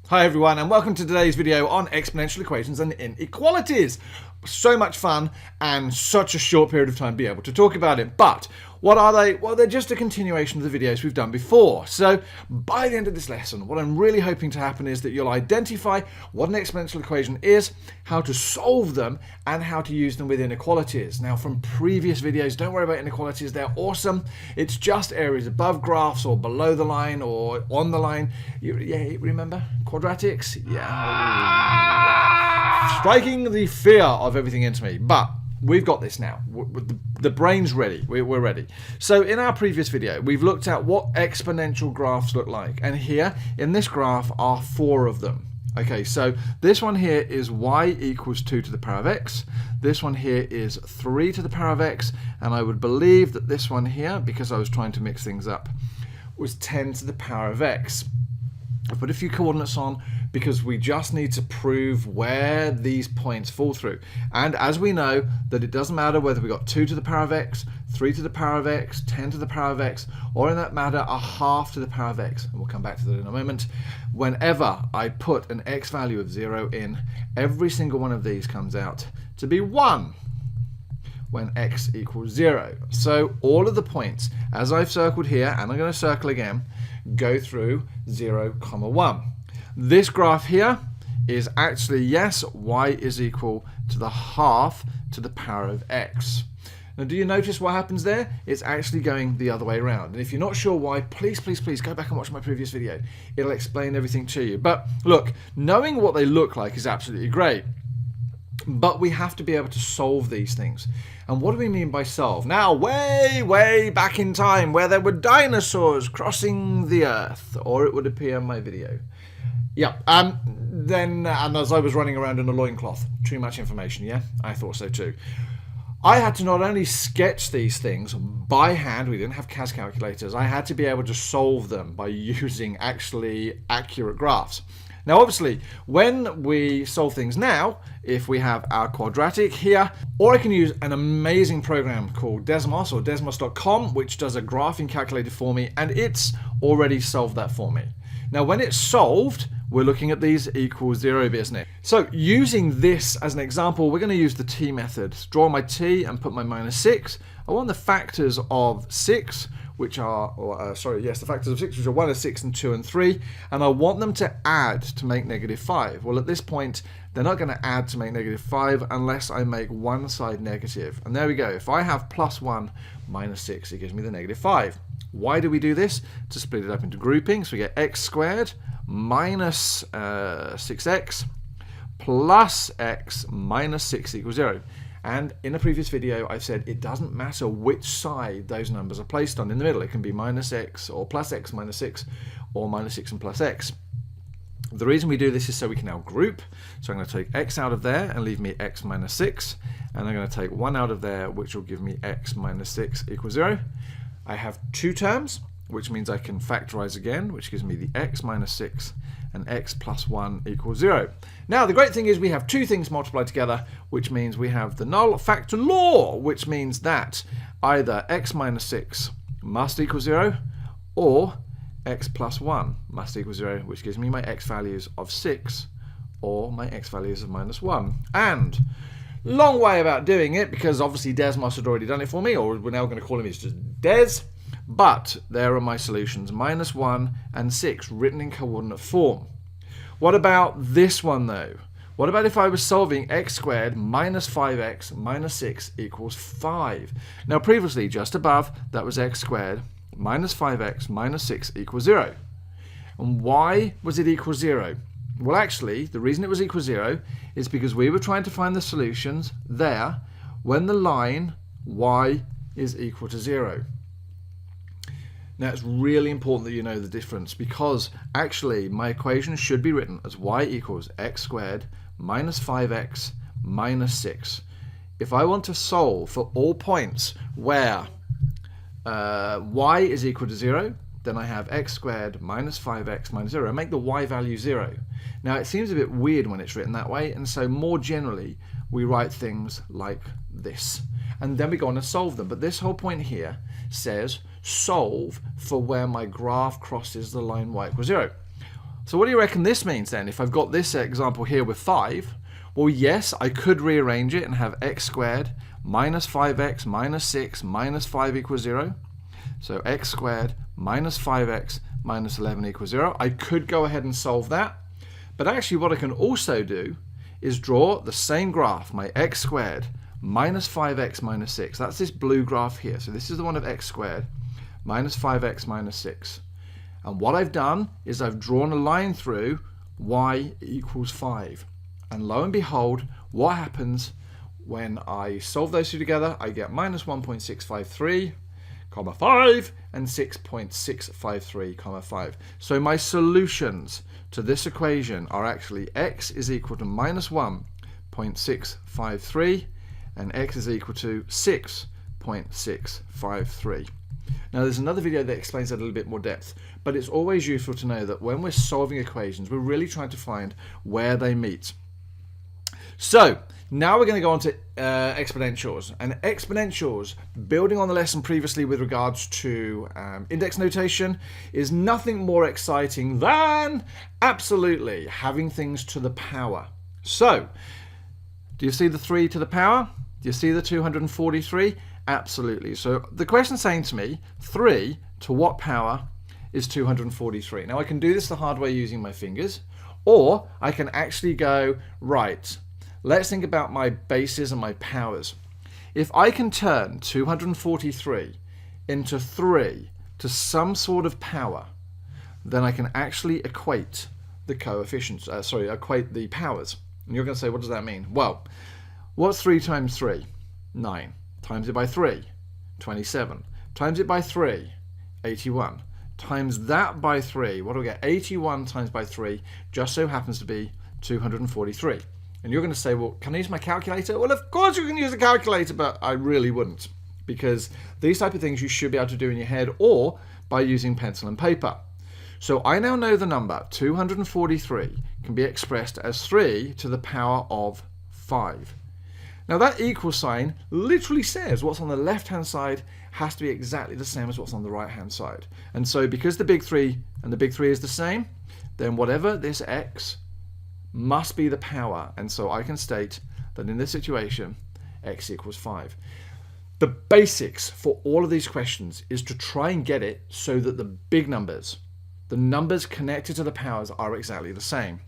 Hi everyone, and welcome to today's video on exponential equations and inequalities. So much fun and such a short period of time to be able to talk about it. But what are they? Well, they're just a continuation of the videos we've done before. So by the end of this lesson, what I'm really hoping to happen is that you'll identify what an exponential equation is, how to solve them, and how to use them with inequalities. Now, from previous videos, don't worry about inequalities. They're awesome. It's just areas above graphs or below the line or on the line. Yeah, remember? Quadratics? Yeah. Striking the fear of everything into me. But we've got this now. The brain's ready. We're ready. So in our previous video, we've looked at what exponential graphs look like. And here, in this graph, are 4 of them. Okay, so this one here is y equals 2 to the power of x. This one here is 3 to the power of x. And I would believe that this one here, because I was trying to mix things up, was 10 to the power of x. I put a few coordinates on because we just need to prove where these points fall through. And as we know that it doesn't matter whether we got 2 to the power of x, 3 to the power of x, 10 to the power of x, or in that matter a half to the power of x, and we'll come back to that in a moment. Whenever I put an x value of 0 in, every single one of these comes out to be 1 when x equals 0. So all of the points, as I've circled here, and I'm going to circle again, go through 0, 1. This graph here is actually, yes, y is equal to the half to the power of x. Now, do you notice what happens there? It's actually going the other way around. And if you're not sure why, please go back and watch my previous video. It'll explain everything to you. But look, knowing what they look like is absolutely great. But we have to be able to solve these things. And what do we mean by solve? Now, way back in time, where there were dinosaurs crossing the earth, or it would appear in my video. Yeah, and as I was running around in a loincloth, too much information, yeah? I thought so too. I had to not only sketch these things by hand, we didn't have CAS calculators, I had to be able to solve them by using actually accurate graphs. Now, obviously, when we solve things now, if we have our quadratic here, or I can use an amazing program called Desmos or desmos.com, which does a graphing calculator for me, and it's already solved that for me. Now, when it's solved, we're looking at these equals 0 business. So using this as an example, we're going to use the t method. Draw my t and put my -6. I want the factors of 6, which are, the factors of 6, which are 1 and 6 and 2 and 3, and I want them to add to make -5. Well, at this point, they're not going to add to make -5 unless I make one side negative. And there we go. If I have +1 minus 6, it gives me the -5. Why do we do this? To split it up into groupings. So we get x squared minus 6x plus x minus 6 equals 0. And in a previous video, I've said it doesn't matter which side those numbers are placed on in the middle. It can be minus x or plus x minus 6 or minus 6 and plus x. The reason we do this is so we can now group. So I'm going to take x out of there and leave me x minus 6. And I'm going to take 1 out of there, which will give me x minus 6 equals 0. I have 2 terms, which means I can factorize again, which gives me the x minus 6 and x plus 1 equals 0. Now, the great thing is we have 2 things multiplied together, which means we have the null factor law, which means that either x minus 6 must equal 0 or x plus 1 must equal 0, which gives me my x values of 6 or my x values of -1. And long way about doing it, because obviously Desmos had already done it for me, or we're now going to call him just Des. But there are my solutions, -1 and 6, written in coordinate form. What about this one, though? What about if I was solving x squared minus 5x minus 6 equals 5? Now, previously, just above, that was x squared minus 5x minus 6 equals 0. And why was it equal 0? Well, actually, the reason it was equal 0 is because we were trying to find the solutions there when the line y is equal to 0. Now, it's really important that you know the difference, because actually my equation should be written as y equals x squared minus 5x minus 6. If I want to solve for all points where y is equal to 0, then I have x squared minus 5x minus 0. I make the y value 0. Now, it seems a bit weird when it's written that way, and so more generally, we write things like this. And then we go on and solve them. But this whole point here says solve for where my graph crosses the line y equals 0. So what do you reckon this means then? If I've got this example here with 5, well, yes, I could rearrange it and have x squared minus 5x minus 6 minus 5 equals 0. So x squared minus 5x minus 11 equals 0. I could go ahead and solve that. But actually what I can also do is draw the same graph, my x squared minus 5x minus 6. That's this blue graph here. So this is the one of x squared minus 5x minus 6. And what I've done is I've drawn a line through y equals 5. And lo and behold, what happens when I solve those two together? I get minus 1.653, comma 5, and 6.653, comma 5. So my solutions to this equation are actually x is equal to minus 1.653 and x is equal to 6.653. Now there's another video that explains that a little bit more depth, but it's always useful to know that when we're solving equations, we're really trying to find where they meet. So now we're going to go on to exponentials. And exponentials, building on the lesson previously with regards to index notation, is nothing more exciting than absolutely having things to the power. So do you see the 3 to the power? Do you see the 243? Absolutely. So the question's saying to me, 3 to what power is 243? Now I can do this the hard way using my fingers, or I can actually go, right, let's think about my bases and my powers. If I can turn 243 into 3 to some sort of power, then I can actually equate the coefficients, equate the powers. And you're going to say, what does that mean? Well, what's 3 times 3? 9. Times it by 3, 27. Times it by 3, 81. Times that by 3, what do we get? 81 times by 3 just so happens to be 243. And you're going to say, well, can I use my calculator? Well, of course you can use a calculator, but I really wouldn't. Because these type of things you should be able to do in your head or by using pencil and paper. So I now know the number 243 can be expressed as 3 to the power of 5. Now that equal sign literally says what's on the left hand side has to be exactly the same as what's on the right hand side. And so because the big 3 and the big 3 is the same, then whatever this x must be the power. And so I can state that in this situation, x equals 5. The basics for all of these questions is to try and get it so that the big numbers, the numbers connected to the powers, are exactly the same.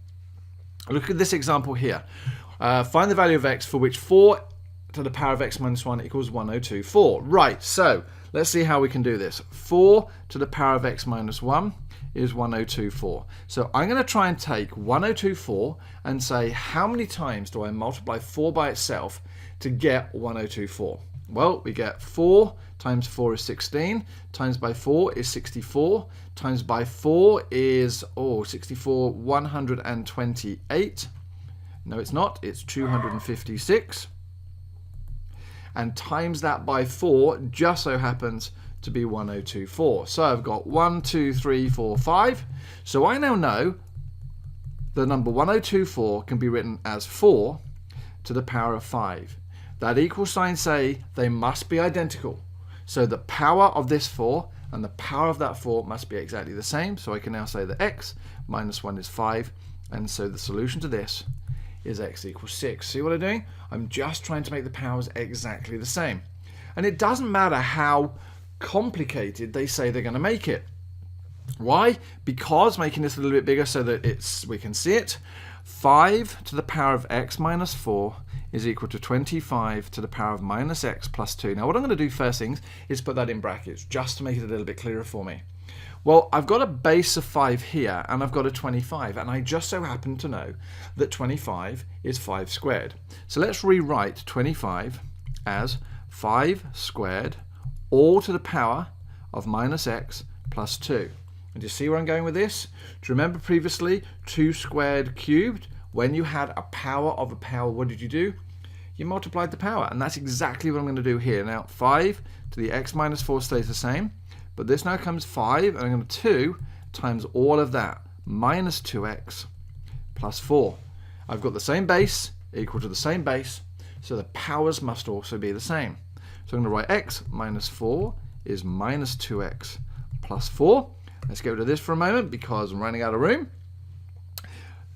Look at this example here. Find the value of x for which 4 to the power of x minus 1 equals 1024. Right, so let's see how we can do this. 4 to the power of x minus 1 is 1024. So I'm going to try and take 1024 and say, how many times do I multiply 4 by itself to get 1024? Well, we get 4 times 4 is 16, times by 4 is 64, times by 4 is, 64, 128. No, it's not. It's 256. And times that by 4 just so happens to be 1024. So I've got 1, 2, 3, 4, 5. So I now know the number 1024 can be written as 4 to the power of 5. That equal sign say they must be identical. So the power of this 4 and the power of that 4 must be exactly the same. So I can now say that x minus 1 is 5. And so the solution to this is x equals 6. See what I'm doing? I'm just trying to make the powers exactly the same. And it doesn't matter how complicated they say they're going to make it. Why? Because, making this a little bit bigger so that we can see it, 5 to the power of x minus 4 is equal to 25 to the power of minus x plus 2. Now what I'm going to do first things is put that in brackets just to make it a little bit clearer for me. Well, I've got a base of 5 here and I've got a 25, and I just so happen to know that 25 is 5 squared. So let's rewrite 25 as 5 squared all to the power of minus x plus 2. And do you see where I'm going with this? Do you remember previously 2 squared cubed? When you had a power of a power, what did you do? You multiplied the power, and that's exactly what I'm going to do here. Now 5 to the x minus 4 stays the same. But this now comes 5, and I'm going to 2 times all of that, minus 2x plus 4. I've got the same base equal to the same base, so the powers must also be the same. So I'm going to write x minus 4 is minus 2x plus 4. Let's get rid of this for a moment because I'm running out of room.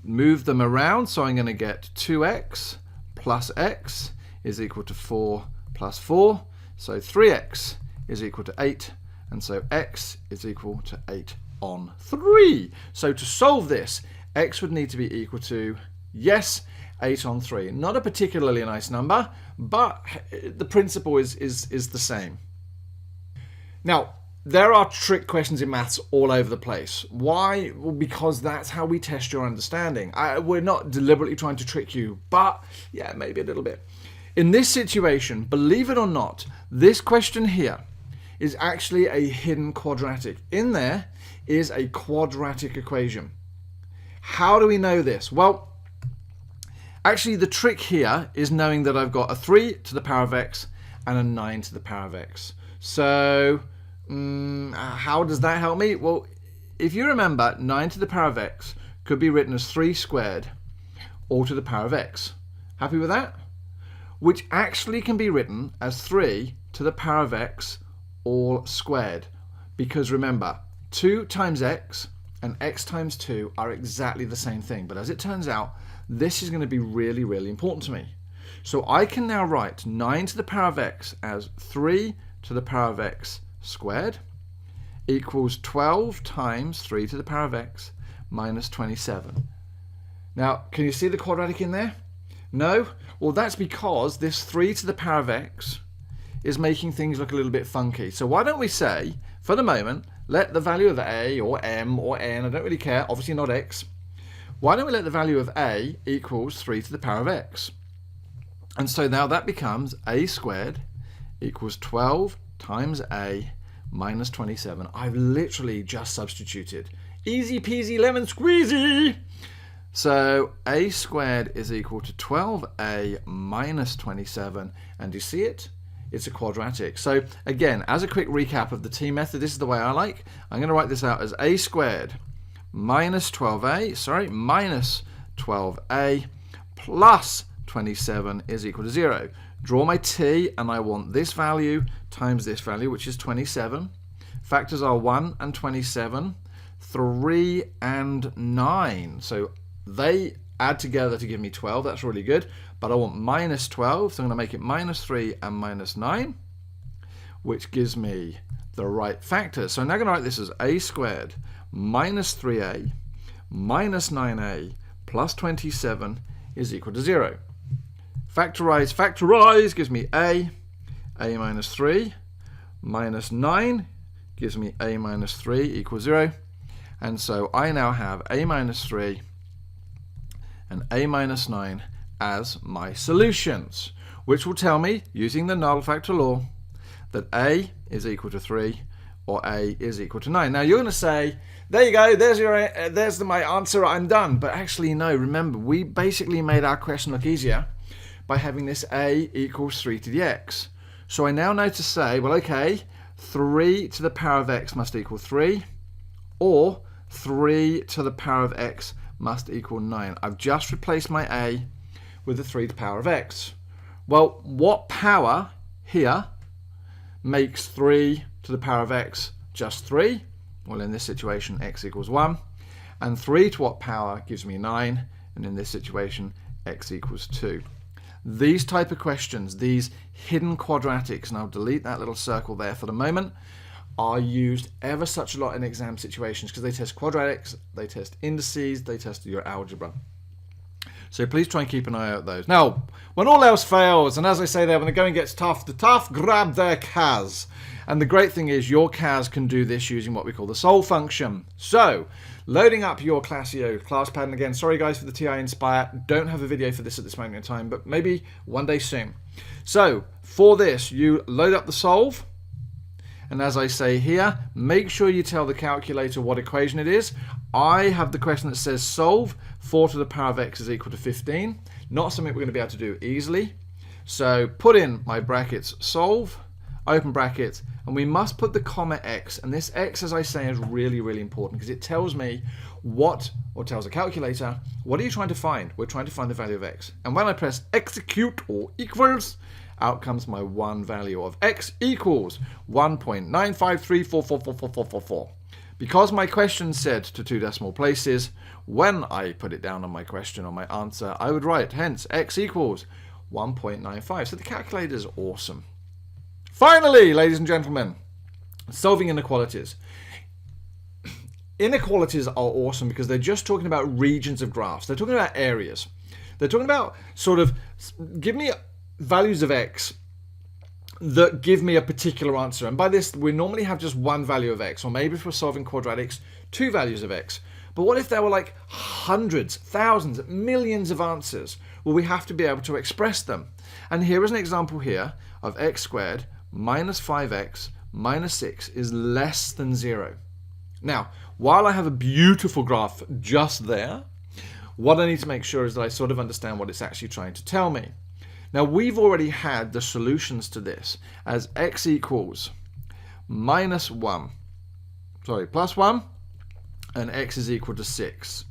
move them around, so I'm going to get 2x plus x is equal to 4 plus 4. So 3x is equal to 8, and so x is equal to 8 on 3. So to solve this, x would need to be equal to, yes, 8 on 3. Not a particularly nice number, but the principle is the same. Now, there are trick questions in maths all over the place. Why? Well, because that's how we test your understanding. We're not deliberately trying to trick you, but yeah, maybe a little bit. In this situation, believe it or not, this question here is actually a hidden quadratic. In there is a quadratic equation. How do we know this? Well, actually the trick here is knowing that I've got a 3 to the power of x and a 9 to the power of x. So how does that help me? Well, if you remember, 9 to the power of x could be written as 3 squared all to the power of x. Happy with that? Which actually can be written as 3 to the power of x all squared. Because remember, 2 times x and x times 2 are exactly the same thing. But as it turns out, this is going to be really, really important to me. So I can now write 9 to the power of x as 3 to the power of x squared equals 12 times 3 to the power of x minus 27. Now, can you see the quadratic in there? No? Well, that's because this 3 to the power of x is making things look a little bit funky. So why don't we say, for the moment, let the value of a or m or n, I don't really care, obviously not x, why don't we let the value of a equals 3 to the power of x? And so now that becomes a squared equals 12 times a minus 27. I've literally just substituted. Easy peasy lemon squeezy. So a squared is equal to 12a minus 27. And do you see it? It's a quadratic. So again, as a quick recap of the T method, this is the way I like. I'm going to write this out as a squared minus 12a plus 27 is equal to 0. Draw my t, and I want this value times this value, which is 27. Factors are 1 and 27, 3 and 9. So they add together to give me 12. That's really good. But I want minus 12, so I'm going to make it minus 3 and minus 9, which gives me the right factors. So I'm now going to write this as a squared minus 3a minus 9a plus 27 is equal to 0. Factorize gives me a minus 3 minus 9 gives me a minus 3 equals 0. And so I now have a minus 3 and a minus 9 as my solutions, which will tell me, using the null factor law, that a is equal to 3 or a is equal to 9. Now you're going to say, there you go, there's my answer, I'm done. But actually no, remember, we basically made our question look easier by having this a equals 3 to the x. So I now know to say, well, okay, 3 to the power of x must equal 3, or 3 to the power of x must equal 9. I've just replaced my a with the 3 to the power of x. Well, what power here makes 3 to the power of x just 3? Well, in this situation, x equals 1. And 3 to what power gives me 9? And in this situation, x equals 2. These type of questions, these hidden quadratics, and I'll delete that little circle there for the moment, are used ever such a lot in exam situations because they test quadratics, they test indices, they test your algebra. So please try and keep an eye out those. Now, when all else fails, and as I say there, when the going gets tough, the tough grab their CAS. And the great thing is your CAS can do this using what we call the solve function. So, loading up your Classio ClassPad, and again, sorry guys for the TI Inspire, don't have a video for this at this moment in time, but maybe one day soon. So, for this, you load up the solve, and as I say here, make sure you tell the calculator what equation it is. I have the question that says solve 4 to the power of x is equal to 15. Not something we're going to be able to do easily. So put in my brackets solve, open brackets, and we must put the comma x. And this x, as I say, is really, really important because it tells me what, or tells the calculator, what are you trying to find? We're trying to find the value of x. And when I press execute or equals, out comes my one value of x equals 1.95344444444. Because my question said to 2 decimal places, when I put it down on my question or my answer, I would write, hence, x equals 1.95. So the calculator is awesome. Finally, ladies and gentlemen, solving inequalities. Inequalities are awesome because they're just talking about regions of graphs. They're talking about areas. They're talking about sort of, give me values of x that give me a particular answer. And by this, we normally have just one value of x, or maybe if we're solving quadratics, 2 values of x. But what if there were like hundreds, thousands, millions of answers? Well, we have to be able to express them. And here is an example here of x squared minus 5x minus 6 is less than 0. Now, while I have a beautiful graph just there, what I need to make sure is that I sort of understand what it's actually trying to tell me. Now, we've already had the solutions to this as x equals plus 1, and x is equal to 6.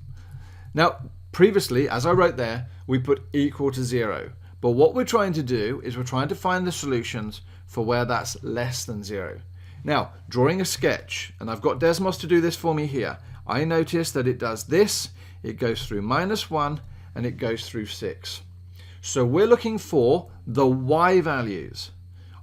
Now, previously, as I wrote there, we put equal to 0. But what we're trying to do is we're trying to find the solutions for where that's less than 0. Now, drawing a sketch, and I've got Desmos to do this for me here, I notice that it does this, it goes through -1, and it goes through 6. So we're looking for the y values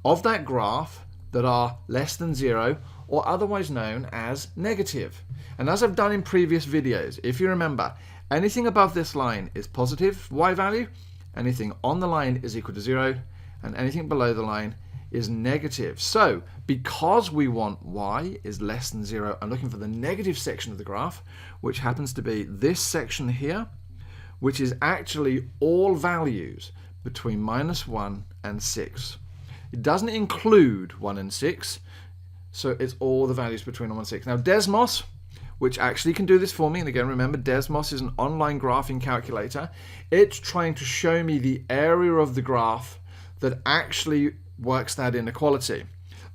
of that graph that are less than 0, or otherwise known as negative. And as I've done in previous videos, if you remember, anything above this line is positive y value, anything on the line is equal to 0, and anything below the line is negative. So because we want y is less than 0, I'm looking for the negative section of the graph, which happens to be this section here, which is actually all values between -1 and 6. It doesn't include 1 and 6, so it's all the values between 1 and 6. Now Desmos, which actually can do this for me, and again remember Desmos is an online graphing calculator, it's trying to show me the area of the graph that actually works that inequality.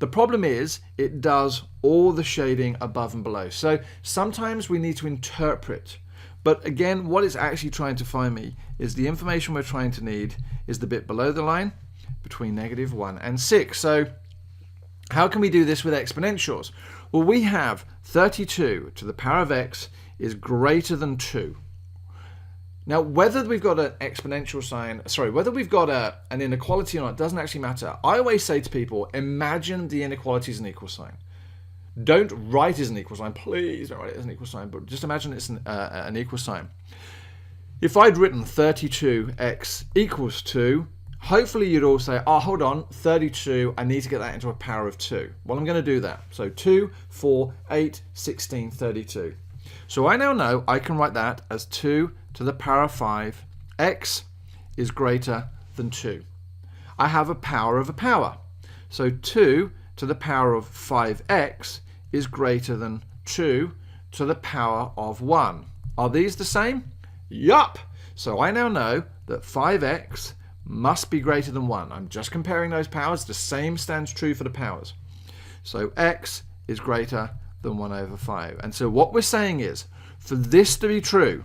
The problem is it does all the shading above and below. So sometimes we need to interpret. But again, what it's actually trying to find me is the information we're trying to need is the bit below the line between -1 and 6. So how can we do this with exponentials? Well, we have 32 to the power of x is greater than 2. Now, whether we've got an exponential sign, whether we've got an inequality or not, doesn't actually matter. I always say to people, imagine the inequality as an equal sign. Don't write it as an equal sign. Please don't write it as an equal sign, but just imagine it's an equal sign. If I'd written 32x equals 2, hopefully you'd all say, oh, hold on, 32, I need to get that into a power of 2. Well, I'm going to do that. So 2, 4, 8, 16, 32. So I now know I can write that as 2 to the power of 5. X is greater than 2. I have a power of a power. So 2 to the power of 5x is greater than 2 to the power of 1. Are these the same? Yup! So I now know that 5x must be greater than 1. I'm just comparing those powers. The same stands true for the powers. So x is greater than 1 over 5. And so what we're saying is, for this to be true,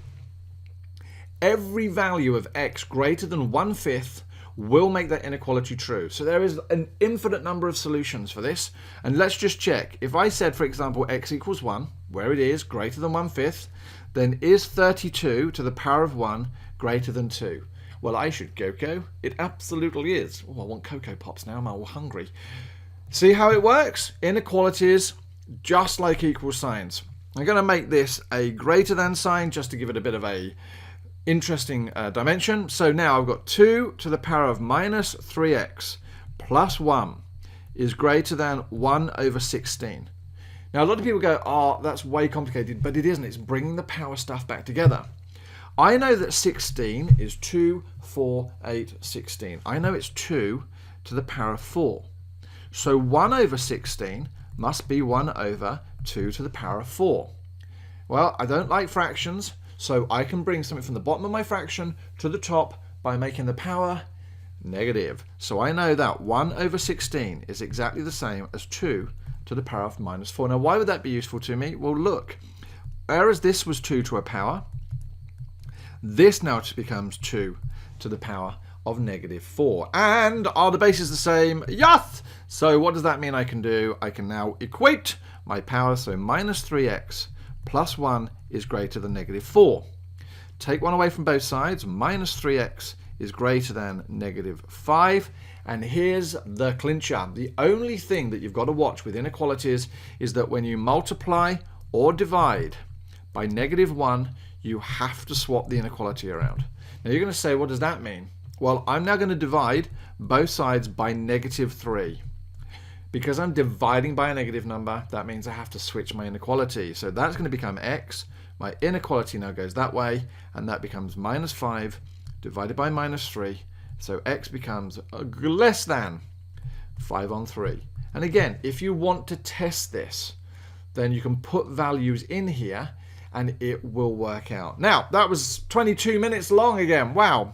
every value of x greater than 1/5 will make that inequality true. So there is an infinite number of solutions for this. And let's just check. If I said, for example, x equals 1, where it is greater than 1/5, then is 32 to the power of 1 greater than 2? Well, I should go. It absolutely is. Oh, I want Cocoa Pops now. I'm all hungry. See how it works? Inequalities, just like equal signs. I'm going to make this a greater than sign just to give it a bit of a interesting dimension. So now I've got 2 to the power of minus 3x plus 1 is greater than 1 over 16. Now a lot of people go, oh, that's way complicated, but it isn't. It's bringing the power stuff back together. I know that 16 is 2, 4, 8, 16. I know it's 2 to the power of 4. So 1 over 16 must be 1 over 2 to the power of 4. Well, I don't like fractions, so I can bring something from the bottom of my fraction to the top by making the power negative. So I know that 1 over 16 is exactly the same as 2 to the power of minus 4. Now, why would that be useful to me? Well, look, whereas this was 2 to a power, this now becomes 2 to the power of negative 4. And are the bases the same? Yes! So what does that mean I can do? I can now equate my power, so minus 3x plus 1 is greater than negative 4. Take 1 away from both sides, minus 3x is greater than negative 5. And here's the clincher. The only thing that you've got to watch with inequalities is that when you multiply or divide by negative 1, you have to swap the inequality around. Now you're going to say, what does that mean? Well, I'm now going to divide both sides by negative 3. Because I'm dividing by a negative number, that means I have to switch my inequality. So that's going to become x. My inequality now goes that way, and that becomes minus 5 divided by minus 3. So x becomes less than 5 on 3. And again, if you want to test this, then you can put values in here and it will work out. Now, that was 22 minutes long again. Wow.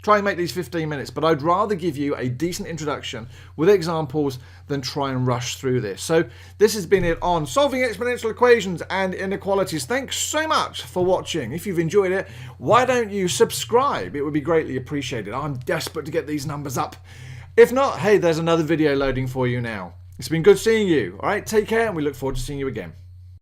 Try and make these 15 minutes, but I'd rather give you a decent introduction with examples than try and rush through this. So this has been it on solving exponential equations and inequalities. Thanks so much for watching. If you've enjoyed it, why don't you subscribe? It would be greatly appreciated. I'm desperate to get these numbers up. If not, hey, there's another video loading for you now. It's been good seeing you. All right, take care, and we look forward to seeing you again.